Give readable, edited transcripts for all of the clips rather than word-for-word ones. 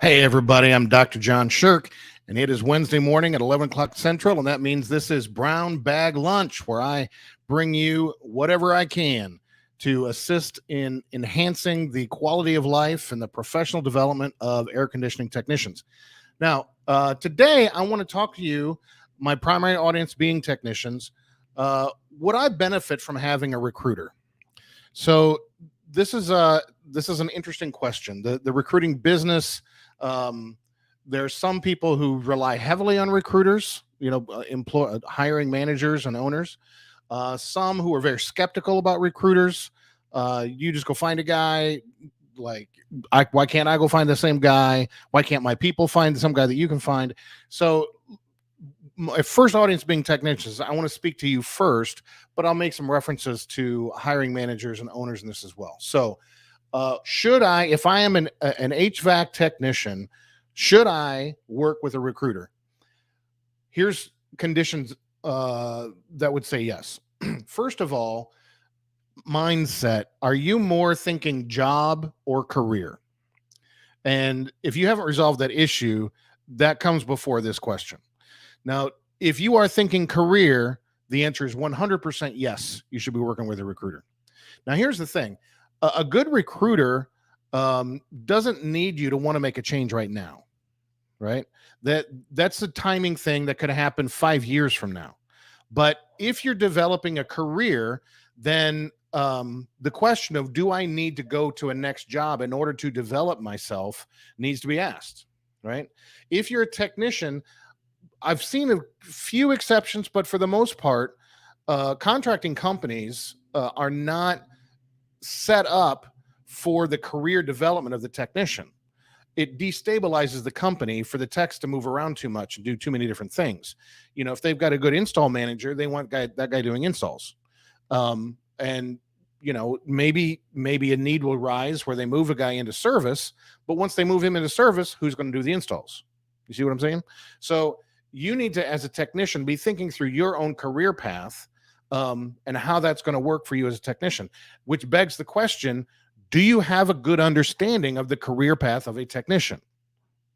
Hey, everybody, I'm Dr. John Sherk, and it is Wednesday morning at 11 o'clock Central, and that means this is Brown Bag Lunch, where I bring you whatever I can to assist in enhancing the quality of life and the professional development of air conditioning technicians. Now, today I want to talk to you, my primary audience being technicians, would I benefit from having a recruiter? So this is an interesting question. The recruiting business. Um, there's some people who rely heavily on recruiters, employ hiring managers and owners. Some who are very skeptical about recruiters. You just go find a guy. Like, why can't I go find the same guy? Why can't my people find some guy that you can find? So my first audience being technicians, I want to speak to you first, but I'll make some references to hiring managers and owners in this as well. So, should I, if I am an HVAC technician, should I work with a recruiter? Here's conditions that would say yes. First of all, mindset. Are you more thinking job or career? And if you haven't resolved that issue, that comes before this question. Now, if you are thinking career, the answer is 100% yes, you should be working with a recruiter. Now, here's the thing, a good recruiter doesn't need you to want to make a change right now, right? That's a timing thing that could happen 5 years from now. But if you're developing a career, then the question of do I need to go to a next job in order to develop myself needs to be asked, right? If you're a technician, I've seen a few exceptions, but for the most part, contracting companies are not set up for the career development of the technician. It destabilizes the company for the techs to move around too much and do too many different things. If they've got a good install manager, they want that guy doing installs. And maybe a need will rise where they move a guy into service, but once they move him into service, who's going to do the installs? You see what I'm saying? So you need to, as a technician, be thinking through your own career path and how that's going to work for you as a technician, which begs the question, do you have a good understanding of the career path of a technician,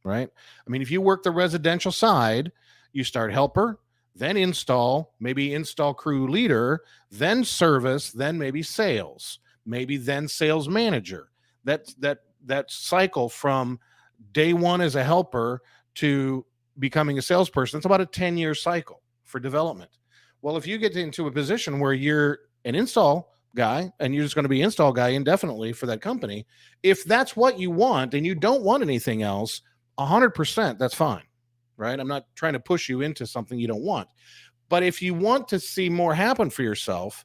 right? I mean, if you work the residential side, you start helper, then install, maybe install crew leader, then service, then maybe sales, maybe then sales manager. That cycle from day one as a helper to becoming a salesperson, it's about a 10-year cycle for development. Well, if you get into a position where you're an install guy and you're just going to be install guy indefinitely for that company, if that's what you want and you don't want anything else, 100%, that's fine, right? I'm not trying to push you into something you don't want. But if you want to see more happen for yourself,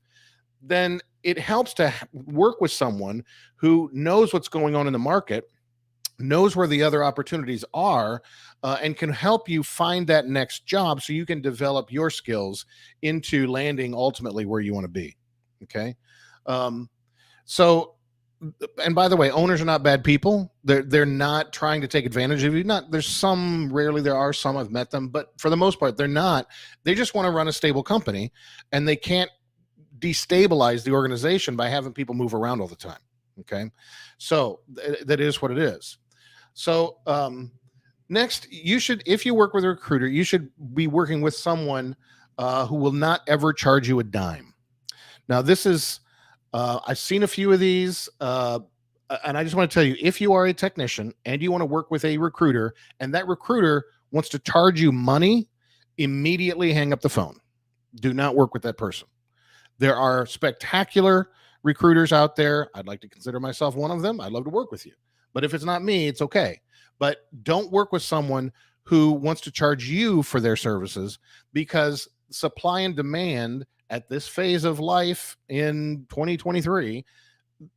then it helps to work with someone who knows what's going on in the market, knows where the other opportunities are, and can help you find that next job so you can develop your skills into landing ultimately where you want to be. Okay. So, and by the way, owners are not bad people. They're not trying to take advantage of you. There's some, rarely there are some, I've met them, but for the most part, they're not. They just want to run a stable company, and they can't destabilize the organization by having people move around all the time. Okay. So that is what it is. So, next, you should, if you work with a recruiter, you should be working with someone who will not ever charge you a dime. Now, this is, I've seen a few of these, and I just want to tell you, if you are a technician and you want to work with a recruiter and that recruiter wants to charge you money, immediately hang up the phone. Do not work with that person. There are spectacular recruiters out there. I'd like to consider myself one of them. I'd love to work with you. But if it's not me, it's okay. But don't work with someone who wants to charge you for their services, because supply and demand at this phase of life in 2023,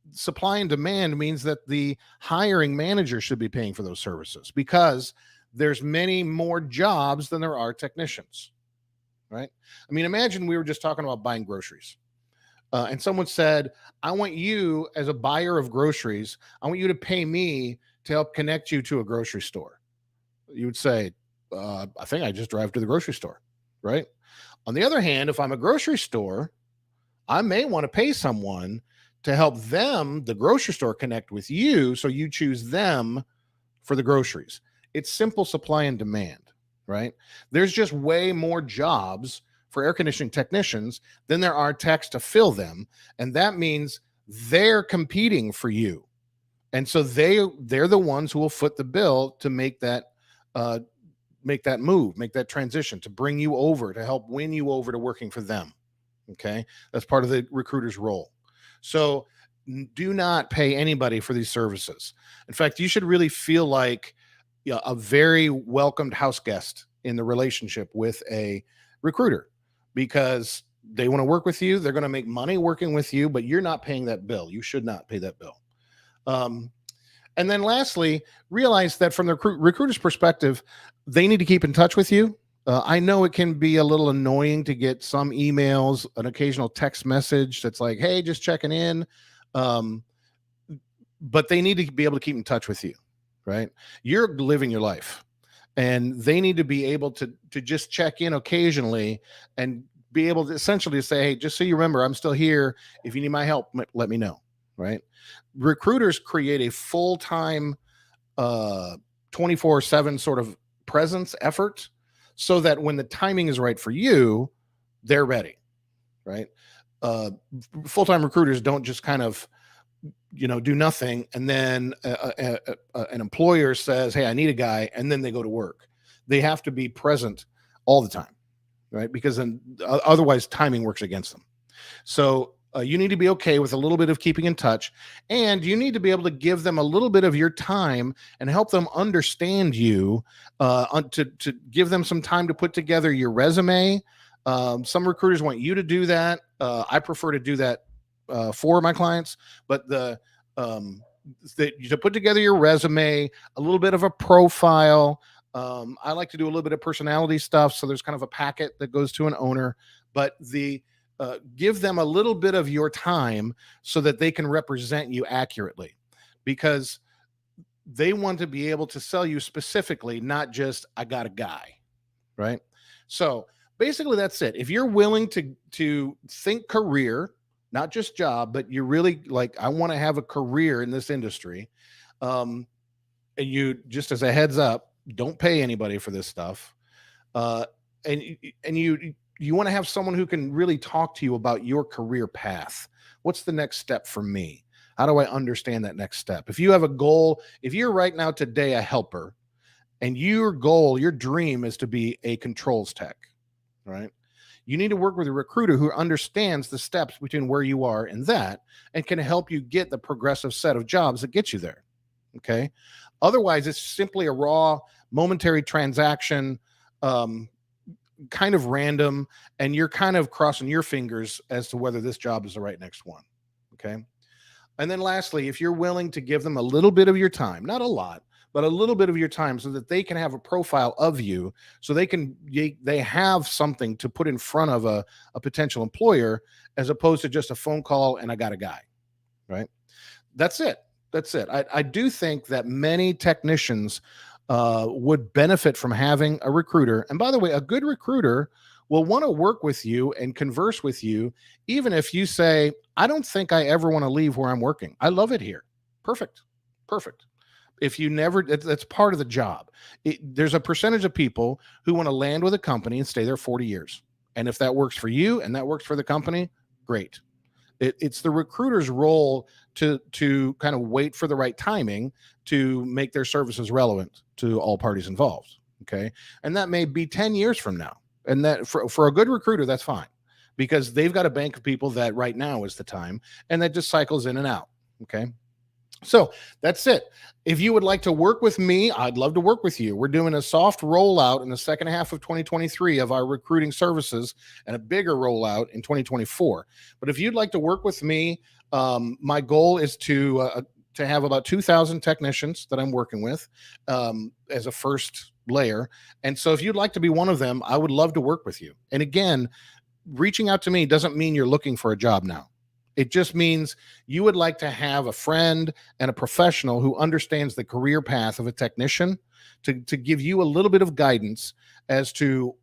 supply and demand means that the hiring manager should be paying for those services because there's many more jobs than there are technicians, right? I mean, imagine we were just talking about buying groceries. And someone said, I want you as a buyer of groceries, I want you to pay me to help connect you to a grocery store. You would say, I think I just drive to the grocery store, right? On the other hand, if I'm a grocery store, I may want to pay someone to help them, the grocery store, connect with you. So you choose them for the groceries. It's simple supply and demand, right? There's just way more jobs for air conditioning technicians than there are techs to fill them. And that means they're competing for you. And so they're the ones who will foot the bill to uh, make that move, make that transition, to bring you over, to help win you over to working for them. Okay. That's part of the recruiter's role. So do not pay anybody for these services. In fact, you should really feel like, yeah, a very welcomed house guest in the relationship with a recruiter, because they want to work with you. They're going to make money working with you, but you're not paying that bill. You should not pay that bill. Um, and then lastly, realize that from the recruiter's perspective, they need to keep in touch with you. I know it can be a little annoying to get some emails, an occasional text message that's like, hey, just checking in. Um, but they need to be able to keep in touch with you, right? You're living your life, and they need to be able to just check in occasionally and be able to essentially say, hey, just so you remember, I'm still here. If you need my help, let me know, right? Recruiters create a full-time 24/7 sort of presence effort, so that when the timing is right for you, they're ready, right? uh, Full-time recruiters don't just kind of, do nothing, and then an employer says, hey, I need a guy, and then they go to work. They have to be present all the time, right? Because then otherwise timing works against them. So you need to be okay with a little bit of keeping in touch, and you need to be able to give them a little bit of your time and help them understand you, to give them some time to put together your resume. Some recruiters want you to do that. I prefer to do that for my clients, but to put together your resume, a little bit of a profile. I like to do a little bit of personality stuff, so there's kind of a packet that goes to an owner, but give them a little bit of your time so that they can represent you accurately, because they want to be able to sell you specifically, not just I got a guy, right? So basically that's it. If you're willing to think career, not just job, but you're really like, I want to have a career in this industry, and you, just as a heads up, don't pay anybody for this stuff. uh, and you want to have someone who can really talk to you about your career path. What's the next step for me? How do I understand that next step? If you have a goal, if you're right now today a helper, and your goal, your dream is to be a controls tech, right? You need to work with a recruiter who understands the steps between where you are and that, and can help you get the progressive set of jobs that get you there. Okay. Otherwise, it's simply a raw, momentary transaction, um, kind of random, and you're kind of crossing your fingers as to whether this job is the right next one. Okay. And then lastly, if you're willing to give them a little bit of your time, not a lot, but a little bit of your time, so that they can have a profile of you, so they have something to put in front of a potential employer, as opposed to just a phone call and I got a guy, right? That's it. That's it. I do think that many technicians would benefit from having a recruiter. And by the way, a good recruiter will want to work with you and converse with you, even if you say, I don't think I ever want to leave where I'm working. I love it here. Perfect. Perfect. If you never, that's part of the job. There's a percentage of people who want to land with a company and stay there 40 years. And if that works for you and that works for the company, great. It's the recruiter's role to kind of wait for the right timing to make their services relevant to all parties involved. Okay. And that may be 10 years from now. And that for a good recruiter, that's fine, because they've got a bank of people that right now is the time, and that just cycles in and out. Okay. So that's it. If you would like to work with me, I'd love to work with you. We're doing a soft rollout in the second half of 2023 of our recruiting services, and a bigger rollout in 2024. But if you'd like to work with me, my goal is to have about 2,000 technicians that I'm working with, as a first layer. And so if you'd like to be one of them, I would love to work with you. And again, reaching out to me doesn't mean you're looking for a job now. It just means you would like to have a friend and a professional who understands the career path of a technician, to give you a little bit of guidance as to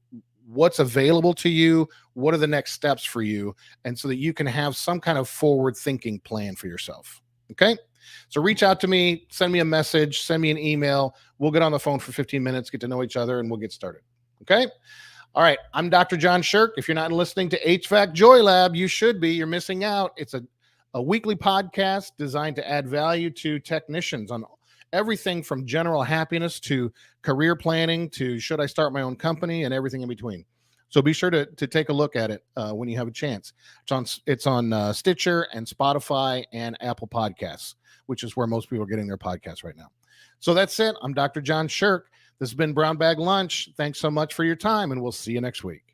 what's available to you, what are the next steps for you, and so that you can have some kind of forward thinking plan for yourself. Okay. So reach out to me, send me a message, send me an email. We'll get on the phone for 15 minutes, get to know each other, and we'll get started. Okay? All right. I'm Dr. John Sherk. If you're not listening to HVAC Joy Lab, you should be. You're missing out. It's a weekly podcast designed to add value to technicians on everything from general happiness to career planning to should I start my own company and everything in between. So be sure to take a look at it when you have a chance. It's on Stitcher and Spotify and Apple Podcasts, which is where most people are getting their podcasts right now. So that's it. I'm Dr. John Sherk. This has been Brown Bag Lunch. Thanks so much for your time, and we'll see you next week.